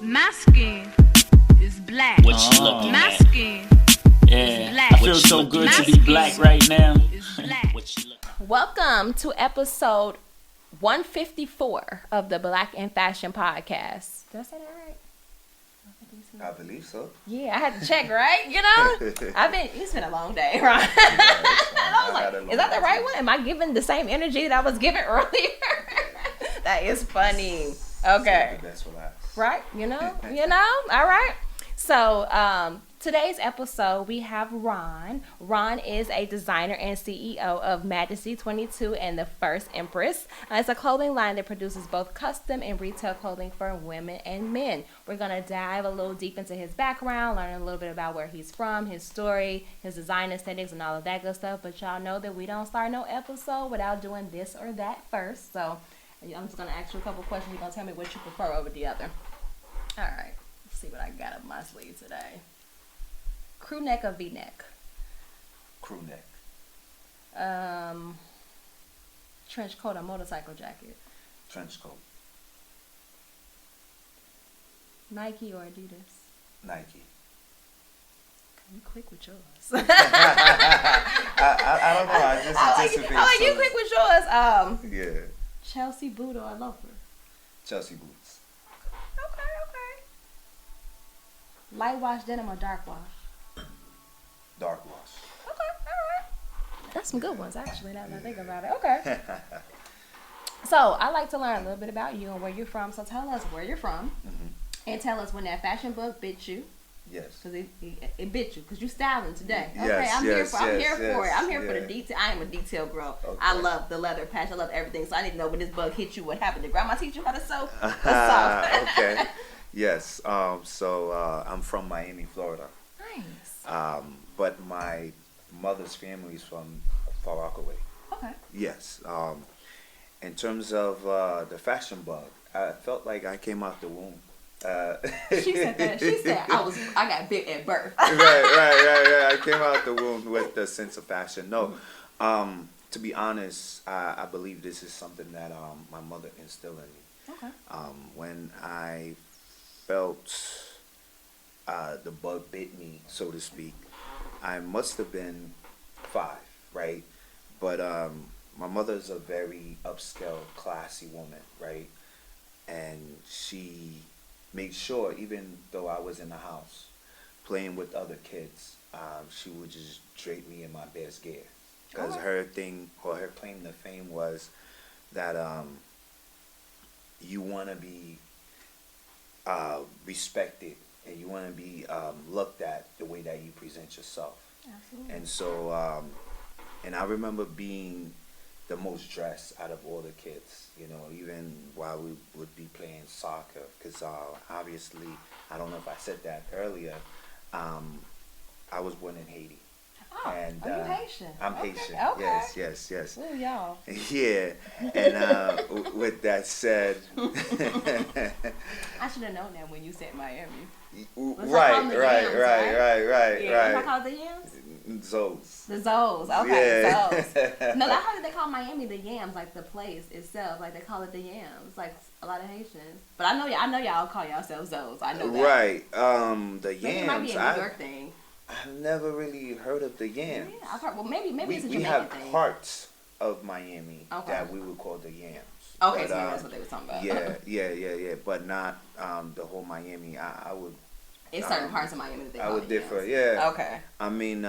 My skin is black. What you looking My at? skin Yeah, is black. I feel so good to be black right now. is black. What you looking Welcome to episode 154 of the Black in Fashion podcast. Did I say that right? I believe so. Yeah, I had to check, right? You know, it's been a long day, right? Yeah, I was like, is that the right one? Am I giving the same energy that I was giving earlier? That is funny. Okay. The best for last. Right? You know? All right. So, today's episode, we have Ron. Ron is a designer and CEO of Majesty 22 and the First Empress. It's a clothing line that produces both custom and retail clothing for women and men. We're going to dive a little deep into his background, learn a little bit about where he's from, his story, his design aesthetics, and all of that good stuff. But y'all know that we don't start no episode without doing this or that first. So, I'm just going to ask you a couple questions. You're going to tell me what you prefer over the other. All right. Let's see what I got up my sleeve today. Crew neck or V-neck? Crew neck. Trench coat or motorcycle jacket? Trench coat. Nike or Adidas? Nike. You quick with yours. I don't know. I just anticipate. I like you quick with yours. Yeah. Chelsea boot or a loafer? Chelsea boots. Okay. Light wash denim or dark wash? Dark wash. Okay, all right. That's some good ones, actually, now that I think about it. Okay. So, I like to learn a little bit about you and where you're from. So, tell us where you're from. Mm-hmm. And tell us when that fashion book bit you. Yes. Because it bit you. Because you styling today. Okay, Yes, I'm yes, here for it. I'm here for yeah. the detail. I am a detail girl. Okay. I love the leather patch. I love everything. So, I need to know when this bug hit you, what happened. Did grandma teach you how to sew? Okay. Yes. So I'm from Miami, Florida. Nice. But my mother's family is from Far Rockaway. Okay. Yes. In terms of the fashion bug, I felt like I came out the womb. She said that. She said I got bit at birth. right. I came out the womb with the sense of fashion. No, to be honest, I believe this is something that my mother instilled in me. Okay. When I felt the bug bit me, so to speak, I must have been 5, right? But my mother's a very upscale, classy woman, right? And she made sure, even though I was in the house playing with other kids, she would just drape me in my best gear. Because her thing, or her claim to fame was that you want to be respected and you want to be looked at the way that you present yourself. Absolutely. And so, and I remember being the most dressed out of all the kids, you know, even while we would be playing soccer, because obviously, I don't know if I said that earlier, I was born in Haiti. Oh, And are you Haitian? I'm Okay. Haitian. Okay. Yes. Ooh, y'all. Yeah, and with that said, I should have known that when you said Miami. right. Yeah. What I call the yams? Zoes. The Zoes. Okay, Yeah. Zoes. No, that's how they call Miami the yams, like the place itself. Like they call it the yams, like a lot of Haitians. But I know y'all call yourselves Zoes. I know that. Right. The Maybe yams. it might be a New York thing. I've never really heard of the yams. Yeah, I've heard. Well, maybe it's a We Jamaican have thing. parts of Miami Okay. that we would call the yams. Okay, But, so maybe that's what they were talking about. yeah. But not the whole Miami. I would. It's certain parts of Miami that they I call would it differ. yams. Yeah. Okay. I mean,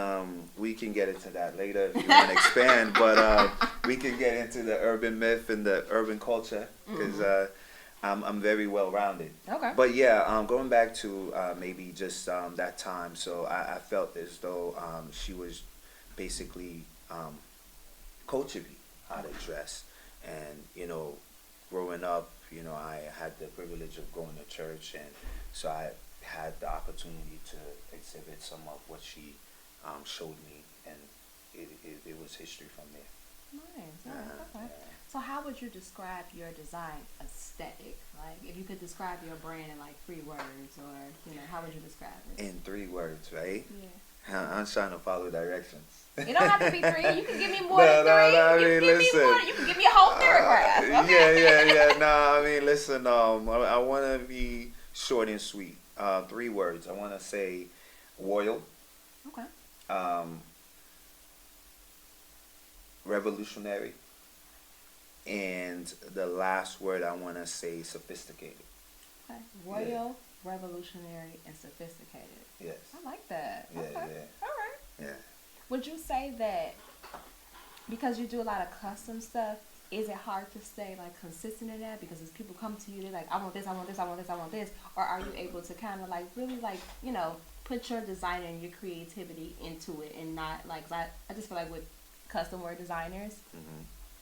we can get into that later if you want to expand, but we can get into the urban myth and the urban culture because I'm very well rounded. Okay. But yeah, going back to maybe just that time, so I felt as though she was basically coaching me how to dress, and you know, growing up, you know, I had the privilege of going to church, and so I had the opportunity to exhibit some of what she showed me, and it was history from there. Nice. Okay. So how would you describe your design aesthetic? Like, if you could describe your brand in like 3 words, or how would you describe it? In 3 words, right? Yeah. I'm trying to follow directions. It don't have to be 3. You can give me more than 3. You can give me a whole paragraph. Okay. Yeah. No, I mean, listen. I want to be short and sweet. 3 words. I want to say royal, Okay. um, revolutionary, and the last word I want to say sophisticated. Okay. Royal, revolutionary, and sophisticated. Yes. I like that. Yeah, Okay. yeah. All right. Yeah. Would you say that because you do a lot of custom stuff, is it hard to stay like consistent in that? Because as people come to you, they're like, I want this, I want this, I want this, I want this. Or are you able to kind of like really like, you know, put your design and your creativity into it and not like, 'cause I just feel like with custom wear designers,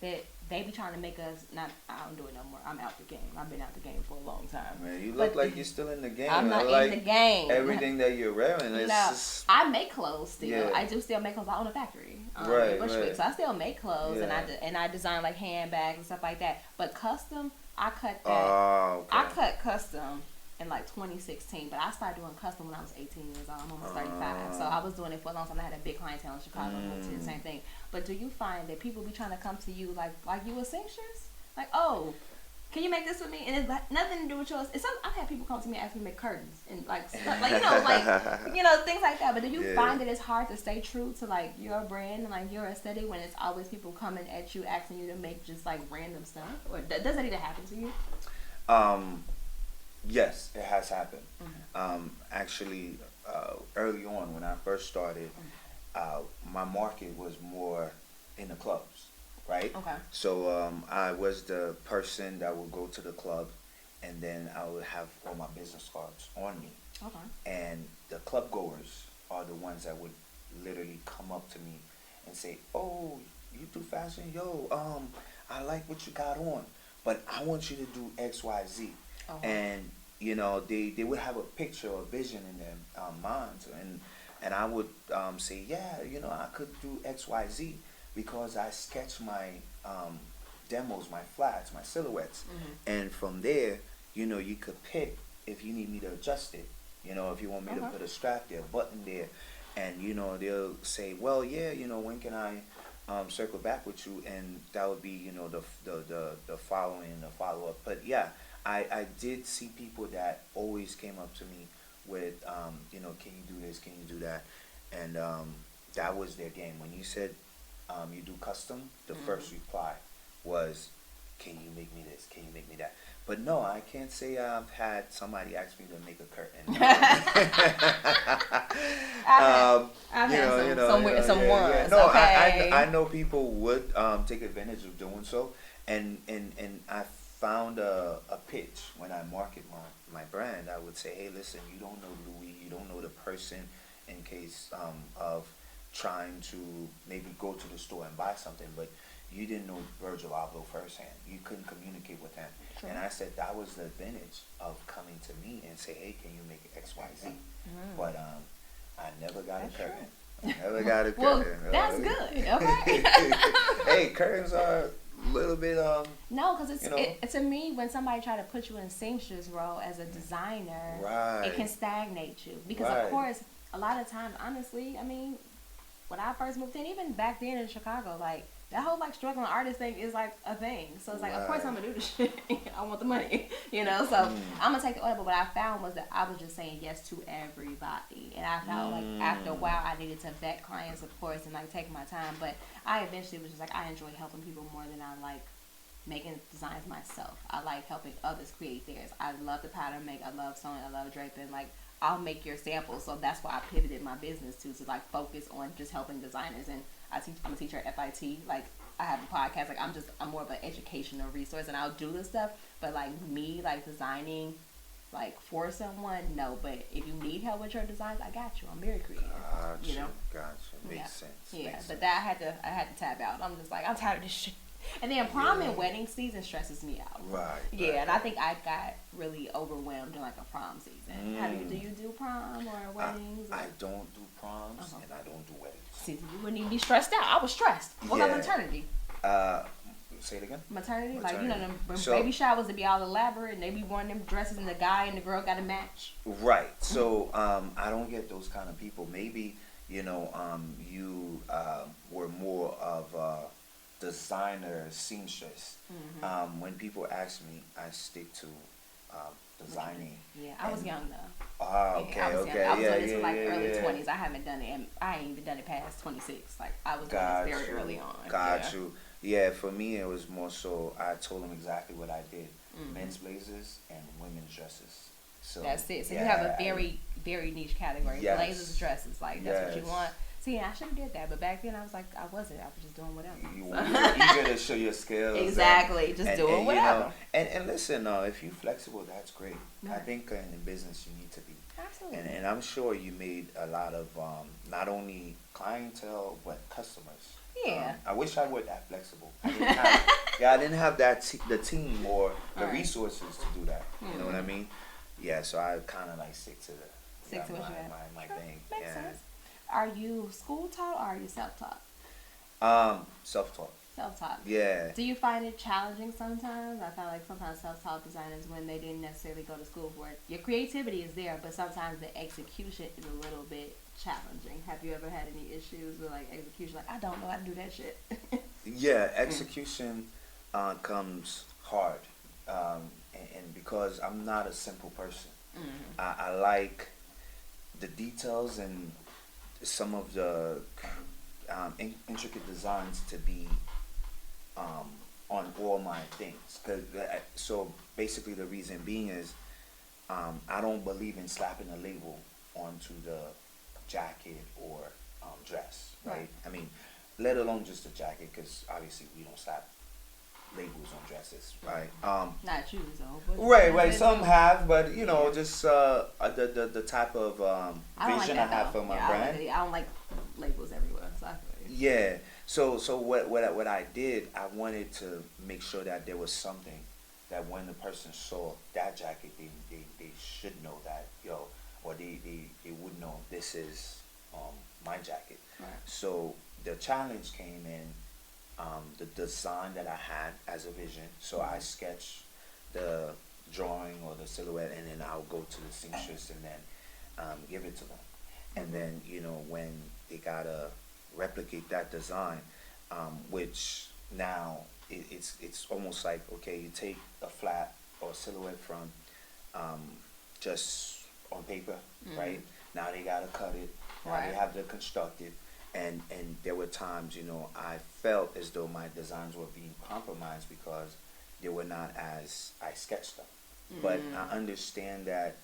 that they be trying to make us not. I don't do it no more. I'm out the game. I've been out the game for a long time. Man, you But look like you're still in the game. I'm not I like in the game. everything that you're wearing. It's No, just, I make clothes still. Yeah. I do still make clothes. I own a factory. Right, in Bushwick. right. So I still make clothes Yeah. and I design like handbags and stuff like that. But custom, I cut that. oh, okay. I cut custom in like 2016, but I started doing custom when I was 18 years old. I'm almost 35. So I was doing it for a long time. I had a big clientele in Chicago. Moved to the same thing. But do you find that people be trying to come to you like you a seamstress? Like, oh, can you make this with me? And it's like nothing to do with yours. I've had people come to me and ask me to make curtains and like stuff, like things like that. But do you find that it's hard to stay true to like your brand and like your aesthetic when it's always people coming at you asking you to make just like random stuff? Or does that even happen to you? Yes, it has happened. Actually, early on when I first started, my market was more in the clubs, right? Okay. So I was the person that would go to the club, and then I would have all my business cards on me. Okay. And the club goers are the ones that would literally come up to me and say, "Oh, you do fashion? Yo, I like what you got on, but I want you to do X, Y, Z." And you know, they would have a picture or vision in their minds, and I would say, yeah, you know, I could do X, Y, Z because I sketch my demos, my flats, my silhouettes, and from there, you know, you could pick if you need me to adjust it. You know, if you want me to put a strap there, a button there, and you know, they'll say, well, yeah, you know, when can I circle back with you? And that would be, you know, the following, the follow up. But yeah. I did see people that always came up to me with, you know, can you do this, can you do that? And that was their game. When you said you do custom, the first reply was, can you make me this, can you make me that? But no, I can't say I've had somebody ask me to make a curtain. I've had some ones. No, okay. I know people would take advantage of doing so, and I found a pitch when I market my brand. I would say, hey, listen, you don't know Louis, you don't know the person, in case of trying to maybe go to the store and buy something, but you didn't know Virgil Abloh firsthand. You couldn't communicate with him. Sure. And I said that was the advantage of coming to me and say, hey, can you make X, Y, Z? But I never got a curtain. I never got a curtain. Well, that's good. Okay. Hey, curtains are a little bit no, because to me, when somebody try to put you in a seamstress role as a designer, it can stagnate you. Because of course, a lot of times, honestly, I mean, when I first moved in, even back then in Chicago, like that whole like struggling artist thing is like a thing. So it's like, of course I'm gonna do this shit. I want the money, you know. So I'm gonna take the order. But what I found was that I was just saying yes to everybody, and I felt like after a while I needed to vet clients, of course, and like take my time. But I eventually was just like, I enjoy helping people more than I like making designs myself. I like helping others create theirs. I love the pattern make. I love sewing. I love draping. Like I'll make your samples. So that's why I pivoted my business to like focus on just helping designers. And I'm a teacher at FIT. Like I have a podcast. Like I'm more of an educational resource, and I'll do this stuff. But like me, like designing, like for someone, no. But if you need help with your designs, I got you. I'm very creative. Gotcha. You know. Gotcha. Makes sense. Yeah, Makes but sense. that I had to tap out. I'm just like, I'm tired of this shit. And then prom and wedding season stresses me out. Right. Yeah, right, and I think I got really overwhelmed in like a prom season. Do you do prom or weddings? I don't do proms and I don't do weddings. See, you wouldn't even be stressed out. I was stressed. What about maternity? Say it again. Maternity? Like, you know, them So- baby showers would be all elaborate, and they be wearing them dresses, and the guy and the girl got to match. Right. So I don't get those kind of people. Maybe, you know, you were more of a designer seamstress. When people ask me, I stick to designing. Yeah, I was young though. Ah, okay, I was okay, young. I was yeah, doing this yeah, for like yeah, early yeah. 20s. I haven't done it, and I ain't even done it past 26. Like I was doing Got this very you. early on. Got yeah. you. Yeah, for me it was more so I told them exactly what I did: Mm-hmm. men's blazers and women's dresses. So That's it. So yeah, you have a very, very niche category. Yes. Blazers, dresses, like that's what you Yes. want. See, I should have did that, but back then I was like, I wasn't. I was just doing whatever. You So- were eager to show your skills. Exactly, just doing you whatever. know, and listen, if you're flexible, that's great. I Right. think in the business you need to be. Absolutely. And I'm sure you made a lot of not only clientele but customers. Yeah. I wish I were that flexible. I didn't have that the team or the Right. resources to do that. You know what I mean? Yeah. So I kind of like stick to Stick to what my, you have. my Sure, thing. makes Yeah. sense. Are you school taught or are you self taught? Self-taught. Self taught. Yeah. Do you find it challenging sometimes? I feel like sometimes self-taught designers, when they didn't necessarily go to school for it, your creativity is there, but sometimes the execution is a little bit challenging. Have you ever had any issues with like execution? Like, I don't know how to do that shit. Yeah, execution comes hard, and because I'm not a simple person, I like the details and some of the intricate designs to be on all my things. So basically, the reason being is I don't believe in slapping a label onto the jacket or dress, right? Right. I mean, let alone just a jacket, because obviously we don't slap labels on dresses, right? Not you, so. but- Right. Some have, but you know, just the type of I don't like vision that, I have though. for my Yeah, brand. I don't like labels everywhere. So I feel you. Yeah. So what I did, I wanted to make sure that there was something that when the person saw that jacket, they should know that, or they would know this is my jacket. Right. So the challenge came in the design that I had as a vision. So I sketch the drawing or the silhouette, and then I'll go to the seamstress and then give it to them. And then when they gotta replicate that design, which now it's almost like, okay, you take a flat or silhouette from just on paper, right? Now they gotta cut it. Now Right. they have to construct it. And there were times, I felt as though my designs were being compromised because they were not as I sketched them. But I understand that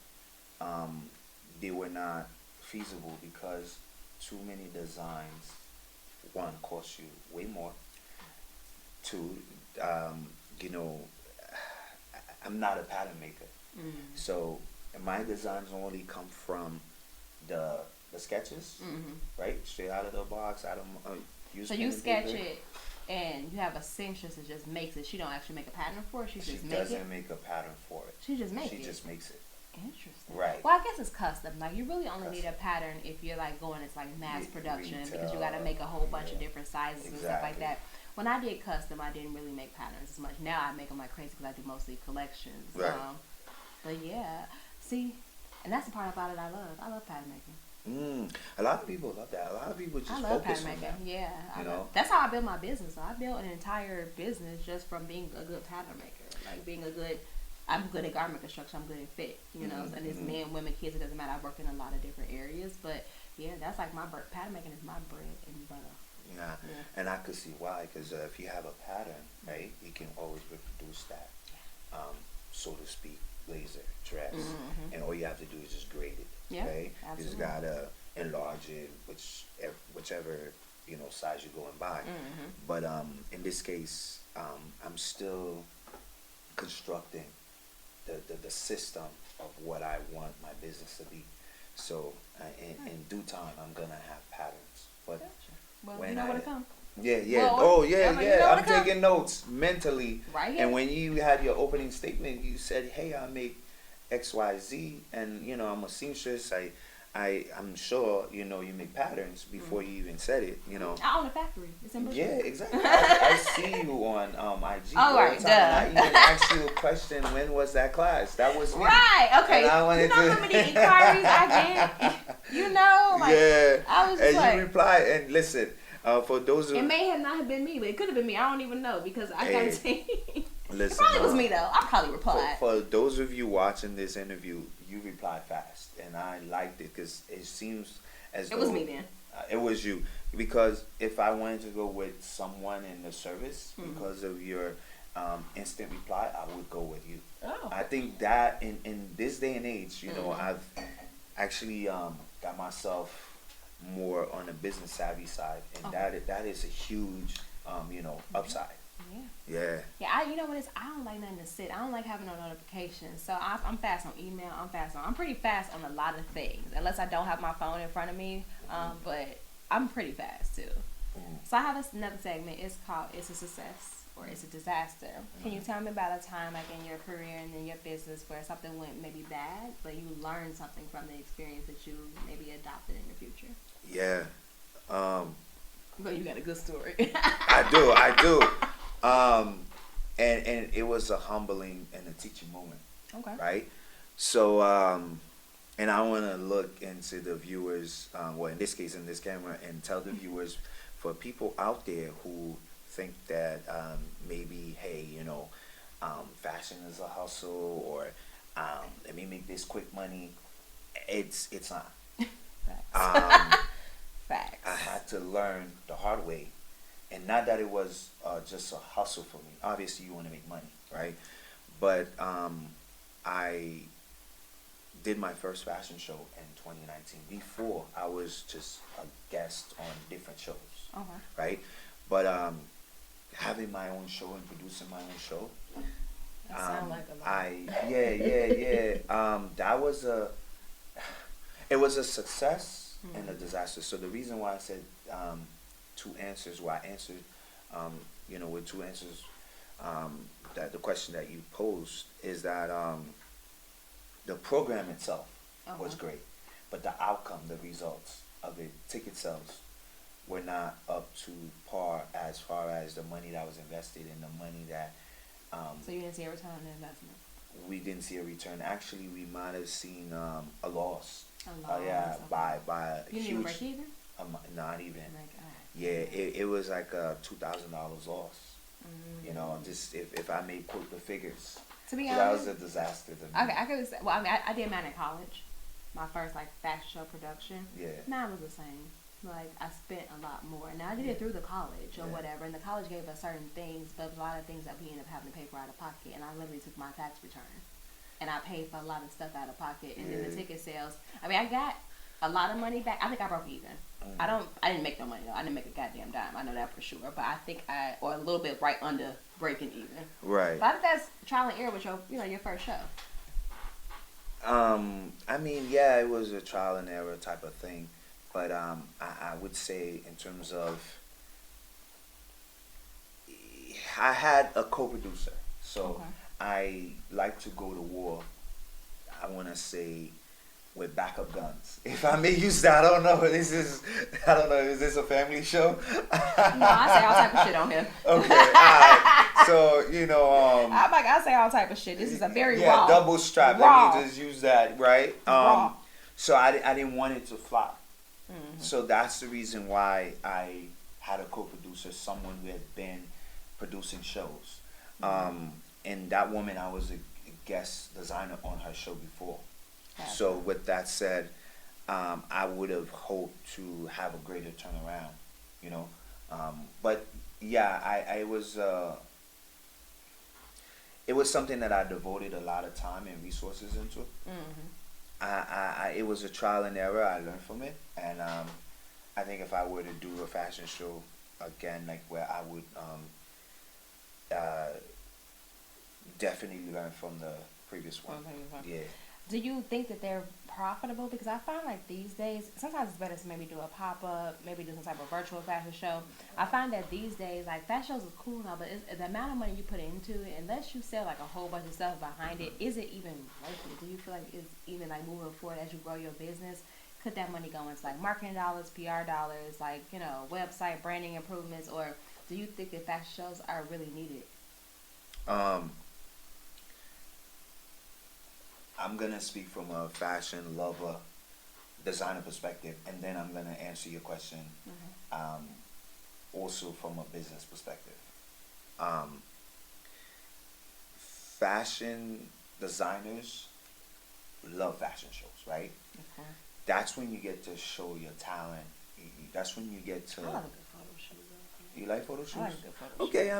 they were not feasible because too many designs, one, cost you way more. Two, I'm not a pattern maker. So my designs only come from the sketches, right? Straight out of the box. I don't use. So pen you and sketch paper. it, and you have a seamstress that just makes it. She don't actually make a pattern for it. She She just makes doesn't it. make a pattern for it. She just makes She it. just makes it. Interesting. Right. Well, I guess it's custom. Like you really only need a pattern if you're like going into like mass production because you got to make a whole bunch of different sizes and stuff like Exactly. that. When I did custom, I didn't really make patterns as much. Now I make them like crazy because I do mostly collections. Right. But yeah, see, and that's the part about it I love. I love pattern making. A lot of people love that. A lot of people just I love focus pattern on making. that. Yeah, You know? that's how I built my business. So I built an entire business just from being a good pattern maker, like being a good. I'm good at garment construction. I'm good at fit, and it's men, women, kids. It doesn't matter. I work in a lot of different areas, but yeah, that's like my pattern making is my bread and butter. Yeah. And I could see why, because if you have a pattern, right, you can always reproduce that, so to speak, blazer, dress, and all you have to do is just grade it. Yeah, right? You just absolutely. gotta enlarge it, whichever size you're going by. But in this case, I'm still constructing the system of what I want my business to be. So in due time, I'm gonna have patterns. But Well, when you know where to come. yeah. Well, Oh, yeah, you know yeah. where I'm to come. taking notes mentally. Right here. And when you had your opening statement, you said, "Hey, I make XYZ, and I'm a seamstress. I'm sure you make patterns before you even said it. I own a factory. It's in Yeah, Bushwick. exactly. I see you on IG Oh, all right, the time. And I duh. even asked you a question. When was that class? That was me. Right. Okay. And I wanted You know to- how many inquiries I get? Like, Yeah. I was just And like, you replied. And listen, for those who it may have not have been me, but it could have been me. I don't even know because I got a team. Listen, Probably was me though. I probably replied. for those of you watching this interview, you replied fast, and I liked it because it seems as though It was me then. It was you, because if I wanted to go with someone in the service, because of your instant reply, I would go with you. Oh. I think that in this day and age, you know, I've actually got myself more on the business savvy side, and that is a huge upside. Yeah. Yeah, you know what it is? I don't like nothing to sit. I don't like having no notifications. So I'm fast on email. I'm pretty fast on a lot of things, unless I don't have my phone in front of me. But I'm pretty fast too. So I have another segment. It's called "It's a Success" or "It's a Disaster." Can you tell me about a time, like in your career and in your business, where something went maybe bad, but you learned something from the experience that you maybe adopted in your future? Yeah. Well, you got a good story. I do. And it was a humbling and a teaching moment. Okay. Right? So, and I want to look into the viewers, well, in this case, in this camera, and tell the viewers, for people out there who think that maybe, hey, fashion is a hustle, or let me make this quick money. It's not. Facts. I had to learn the hard way. And not that it was just a hustle for me. Obviously, you want to make money, right? But I did my first fashion show in 2019. Before, I was just a guest on different shows, right? But having my own show and producing my own show, that sounds like a lot. That was it was a success and a disaster. So the reason why I said two answers, why I answered, with two answers, that the question that you posed is that the program itself was great, but the outcome, the results of the ticket sales were not up to par as far as the money that was invested and the money that. So you didn't see a return on the investment? We didn't see a return. Actually, we might have seen a loss. Okay. By a you huge. didn't even break even? Not even. Like, Yeah, it was like a $2,000 loss. Just if I may quote the figures. To be honest, that was a disaster to me. Okay, I could say. Well, I mean, I did mine in college. My first fashion show production. Yeah. Mine was the same. Like, I spent a lot more. Now I did it through the college or whatever, and the college gave us certain things, but a lot of things that we ended up having to pay for out of pocket. And I literally took my tax return, and I paid for a lot of stuff out of pocket. And then the ticket sales. I mean, I got a lot of money back. I think I broke even. I didn't make no money though. I didn't make a goddamn dime. I know that for sure. But I think or a little bit right under breaking even. Right. But I think that's trial and error with your first show. I mean, yeah, it was a trial and error type of thing, but I would say in terms of, I had a co-producer, so I like to go to war. I want to say, with backup guns, if I may use that. I don't know. Is this a family show? No, I say all type of shit on here. Okay, all right. So I say all type of shit. This is a very raw. Double strap. Raw. Let me just use that, right? Raw. So I didn't want it to flop. So that's the reason why I had a co-producer, someone who had been producing shows. And that woman, I was a guest designer on her show before. So with that said, I would have hoped to have a greater turnaround, but yeah, it was something that I devoted a lot of time and resources into. It was a trial and error. I learned from it, and I think if I were to do a fashion show again, like where I would definitely learn from the previous one. Yeah. Do you think that they're profitable? Because I find like these days, sometimes it's better to maybe do a pop-up, maybe do some type of virtual fashion show. I find that these days, like, fashion shows is cool now, but the amount of money you put into it, unless you sell like a whole bunch of stuff behind it, is it even worth it? Do you feel like it's even like moving forward as you grow your business? Could that money go into like marketing dollars, PR dollars, like, website branding improvements, or do you think that fashion shows are really needed? I'm going to speak from a fashion lover, designer perspective, and then I'm going to answer your question also from a business perspective. fashion designers love fashion shows, right? Okay. That's when you get to show your talent. That's when you get to. I love a good photo shoot. You like photo shoots? I like a good photo shoot. Okay,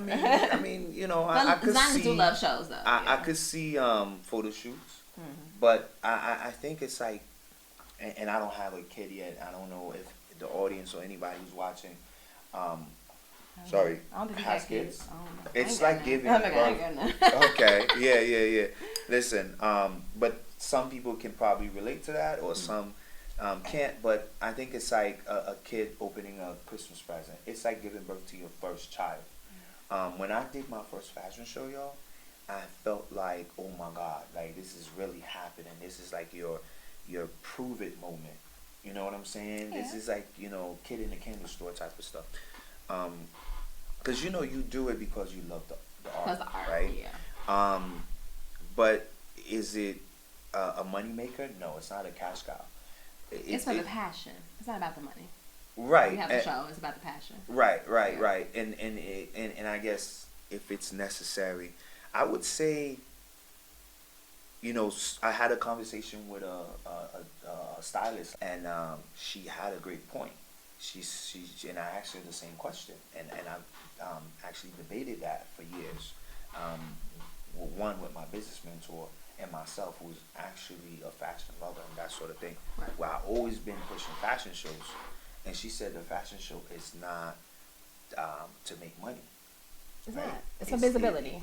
I mean, you know, I could designers see. do love shows though. I could see photo shoots, but I think it's like, and I don't have a kid yet. I don't know if the audience or anybody who's watching, sorry, I don't think you has got kids. kids. I don't know. It's I ain't like got giving none. Oh my God, I ain't got none. Okay, yeah. Listen, but some people can probably relate to that, or some can't. But I think it's like a kid opening a Christmas present. It's like giving birth to your first child. When I did my first fashion show, y'all, I felt like, oh my God, like this is really happening. This is like your prove it moment. You know what I'm saying? Yeah. This is like, you know, kid in the candy store type of stuff. Because, you know, you do it because you love the art, right? Yeah. But is it a money maker? No, it's not a cash cow. It's for the passion. It's not about the money. Right. You have the show. It's about the passion. Right. Yeah. And I guess if it's necessary, I would say, you know, I had a conversation with a stylist, and she had a great point. She and I asked her the same question, and I've actually debated that for years. One with my business mentor and myself, who's actually a fashion lover and that sort of thing. Right. Where I've always been pushing fashion shows, and she said the fashion show is not to make money. It's right? not. It's for visibility.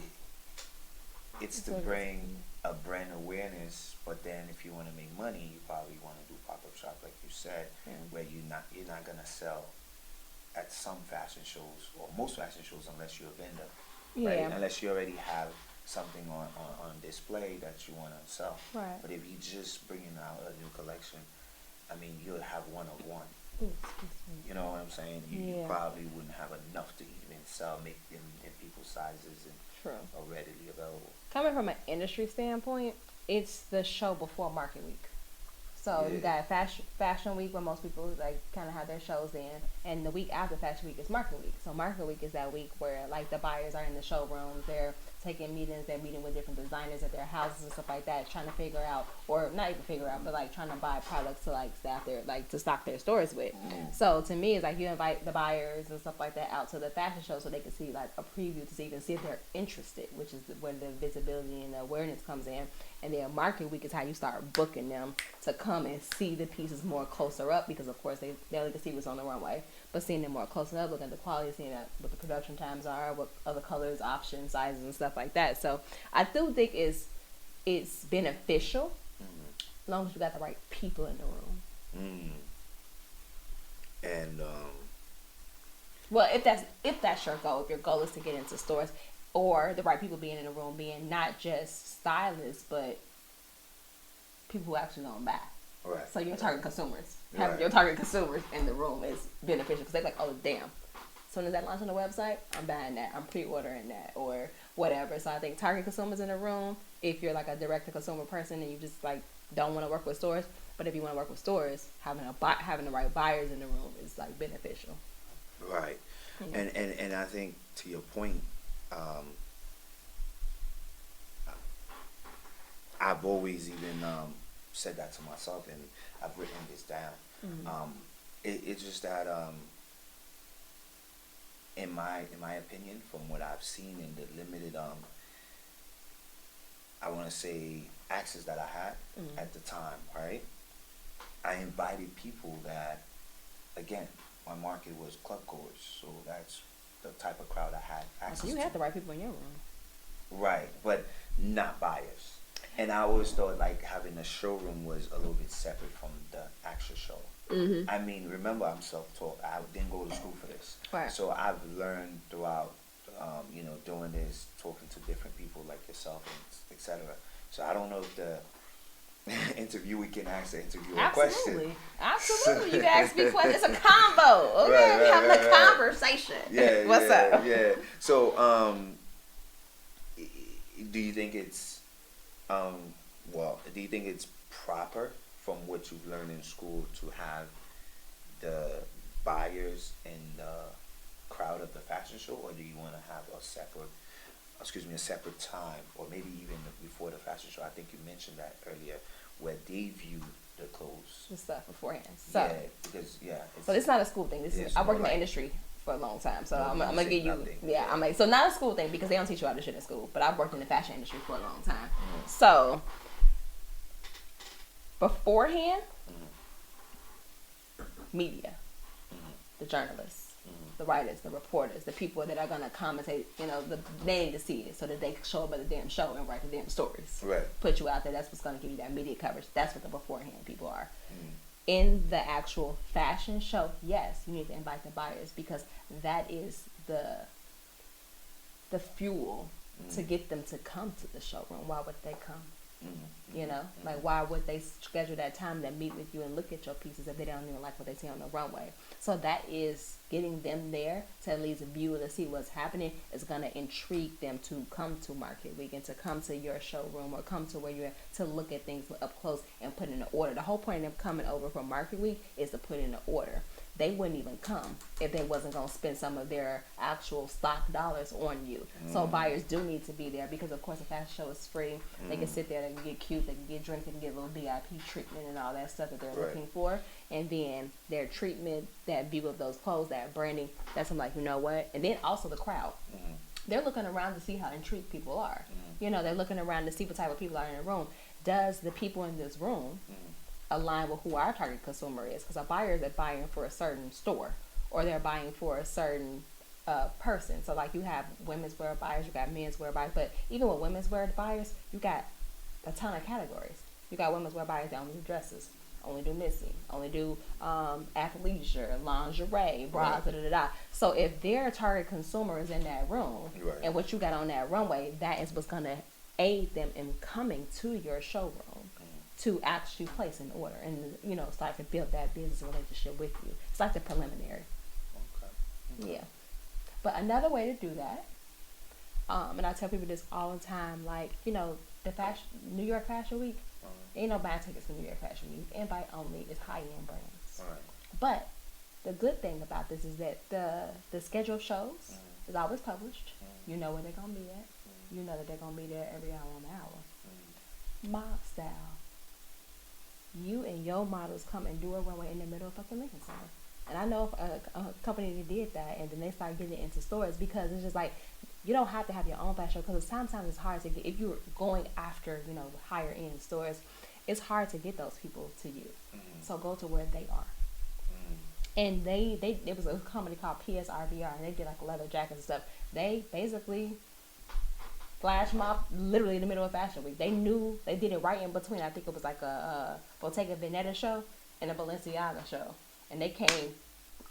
It's to bring a brand awareness, but then if you want to make money, you probably want to do pop-up shop, like you said, where you're not gonna sell at some fashion shows or most fashion shows unless you're a vendor, right? Unless you already have something on display that you want to sell. Right. But if you just bringing out a new collection, I mean, you'll have one of one. You know what I'm saying? You probably wouldn't have enough to even sell, make them in people's sizes and are readily available. Coming from an industry standpoint, it's the show before Market Week. So you got Fashion Week, where most people like kind of have their shows in, and the week after Fashion Week is Market Week. So Market Week is that week where like the buyers are in the showrooms, they're taking meetings, they're meeting with different designers at their houses and stuff like that, trying to figure out, or not even figure out, but like trying to buy products to like staff their, like to stock their stores with. So to me, it's like you invite the buyers and stuff like that out to the fashion show so they can see like a preview to even see if they're interested, which is where the visibility and the awareness comes in. And then Market Week is how you start booking them to come and see the pieces more closer up, because of course they only can see what's on the runway, but seeing them more closer up, looking at the quality, seeing what the production times are, what other colors, options, sizes, and stuff like that. So I do think it's beneficial as long as you got the right people in the room. And well, if that's your goal, if your goal is to get into stores, or the right people being in the room, being not just stylists, but people who actually gonna buy. right. So your target consumers, Right. having your target consumers in the room is beneficial, because they're like, oh damn, as soon as that launch on the website, I'm buying that, I'm pre-ordering that, or whatever. So I think target consumers in the room, if you're like a direct-to-consumer person and you just like don't want to work with stores, but if you want to work with stores, having the right buyers in the room is like beneficial. Right. And I think to your point, I've always even said that to myself, and I've written this down. It's just that in my opinion, from what I've seen in the limited I want to say access that I had at the time, right? I invited people that, again, my market was club goers, so that's the type of crowd I had access So you to. had the right people in your room. Right, but not buyers. And I always thought like having a showroom was a little bit separate from the actual show. I mean, remember, I'm self-taught. I didn't go to school for this. Right. So I've learned throughout, doing this, talking to different people like yourself, and etc. So I don't know if the interviewee can ask the interviewer a question. Absolutely. You can ask me questions. It's a combo. Okay, we're having a conversation. Yeah. What's up? Yeah. So, do you think it's, do you think it's proper from what you've learned in school to have the buyers in the crowd of the fashion show, or do you want to have a separate a separate time, or maybe even before the fashion show. I think you mentioned that earlier, where they view the clothes. The stuff beforehand. So, Yeah, because so it's not a school thing. This is I worked in the industry for a long time, so I'm gonna give you I'm like, so not a school thing because they don't teach you all this shit in school. But I've worked in the fashion industry for a long time. So beforehand, media, the journalists, the writers, the reporters, the people that are gonna commentate, they need to see it so that they can show up at the damn show and write the damn stories. Right. Put you out there. That's what's gonna give you that media coverage. That's what the beforehand people are. In the actual fashion show, yes, you need to invite the buyers because that is the fuel to get them to come to the showroom. Why would they come? Like why would they schedule that time to meet with you and look at your pieces if they don't even like what they see on the runway? So that is getting them there to at least view to see what's happening is going to intrigue them to come to Market Week and to come to your showroom or come to where you're at to look at things up close and put in an order. The whole point of them coming over for Market Week is to put in an order. They wouldn't even come if they wasn't going to spend some of their actual stock dollars on you. So buyers do need to be there because, of course, the fashion show is free. They can sit there, they can get cute, they can get drinks, they can get a little VIP treatment and all that stuff that they're looking for. And then their treatment, that view of those clothes, that branding, that's I'm like, you know what? And then also the crowd. They're looking around to see how intrigued people are. They're looking around to see what type of people are in the room. Does the people in this room align with who our target consumer is? Because our buyers are buying for a certain store or they're buying for a certain person. So like you have women's wear buyers, you got men's wear buyers, but even with women's wear buyers, you got a ton of categories. You got women's wear buyers that only do dresses, only do missing, only do athleisure, lingerie, bras, So if their target consumer is in that room and what you got on that runway, that is what's going to aid them in coming to your showroom to actually place an order and start to build that business relationship with you. It's like the preliminary. Okay. Yeah. But another way to do that, and I tell people this all the time, like the New York Fashion Week, ain't no buying tickets for New York Fashion Week. Invite only is high-end brands. But the good thing about this is that the schedule of shows is always published. You know where they're gonna be at. You know that they're gonna be there every hour on the hour. Mob style. You and your models come and do a runway in the middle of fucking Lincoln Center. And I know a company that did that, and then they started getting it into stores because it's just like you don't have to have your own fashion show because sometimes it's hard to get if you're going after higher end stores. It's hard to get those people to you. So go to where they are. And it was a company called PSRBR, and they did like leather jackets and stuff. They basically flash mob literally in the middle of Fashion Week. They knew they did it right in between. I think it was like a Bottega Veneta show and a Balenciaga show, and they came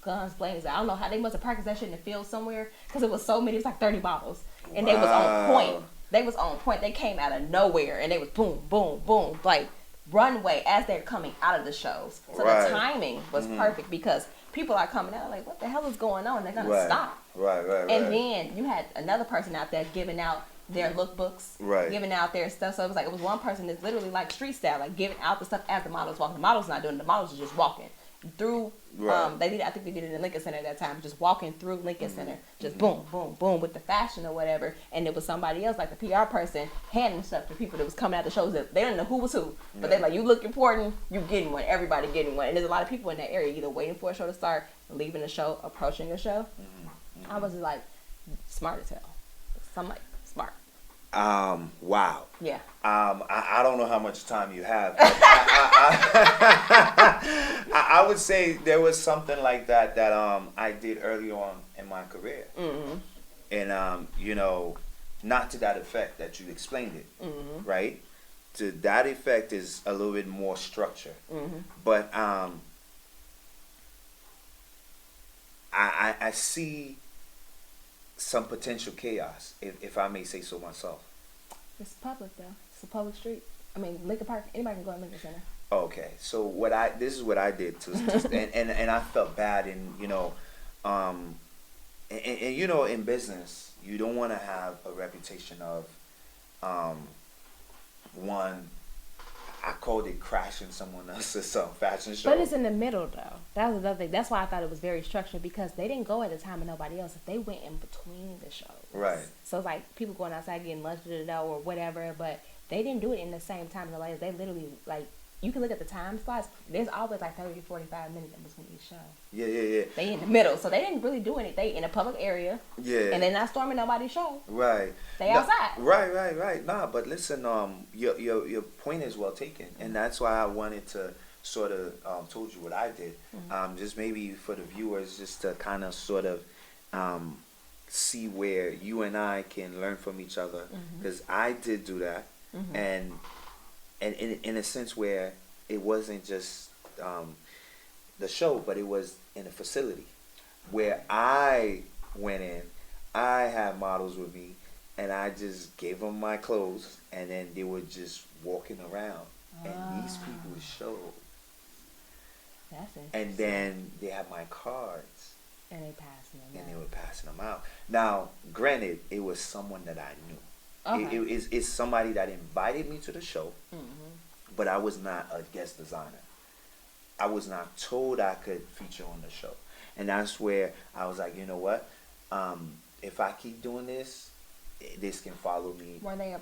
guns blazing. I don't know how they must have practiced that shit in the field somewhere because it was so many. It was like 30 bottles, and they was on point. They was on point. They came out of nowhere, and they was boom, boom, boom, like runway as they're coming out of the shows. So the timing was perfect because people are coming out like, what the hell is going on? They're gonna stop. And then you had another person out there giving out their lookbooks, giving out their stuff. So it was one person that's literally like street style, like giving out the stuff as the models walking. The models not doing it. The models are just walking through. I think they did it in Lincoln Center at that time, just walking through Lincoln Center, just boom, boom, boom with the fashion or whatever. And it was somebody else, like the PR person, handing stuff to people that was coming out the shows that they didn't know who was who, but they're like, you look important, you getting one, everybody getting one. And there's a lot of people in that area either waiting for a show to start, leaving the show, approaching a show. I was just like, smart as hell. So I'm like, smart. Wow. Yeah. I don't know how much time you have. But I would say there was something like that I did early on in my career. And, not to that effect that you explained it, right? To that effect is a little bit more structure. But I see some potential chaos, if I may say so myself. It's public though. It's a public street. I mean, Lincoln Park. Anybody can go to Lincoln Center. Okay, so this is what I did and I felt bad, and in business you don't want to have a reputation of one. I called it crashing someone else's fashion show. But it's in the middle though. That was another thing. That's why I thought it was very structured, because they didn't go at a time of nobody else. They went in between the shows. Right. So it's like people going outside getting lunch or whatever, but they didn't do it in the same time as the ladies. They literally, like, you can look at the time slots. There's always like 30 to 45 minutes in between each show. Yeah. They in the middle, so they didn't really do anything. They in a public area. Yeah. And they're not storming nobody's show. Right. They outside. Right. Nah, but listen, your point is well taken, and that's why I wanted to sort of told you what I did. Just maybe for the viewers, just to kind of sort of see where you and I can learn from each other, because I did do that, and in a sense where it wasn't just the show, but it was in a facility where I went in. I had models with me, and I just gave them my clothes, and then they were just walking around, and these people showed. That's it. And then they had my cards, And they passing them and out. they were passing them out. Now, granted, it was someone that I knew. Okay. It's somebody that invited me to the show, but I was not a guest designer. I was not told I could feature on the show. And that's where I was like, you know what? If I keep doing this, this can follow me. Were they a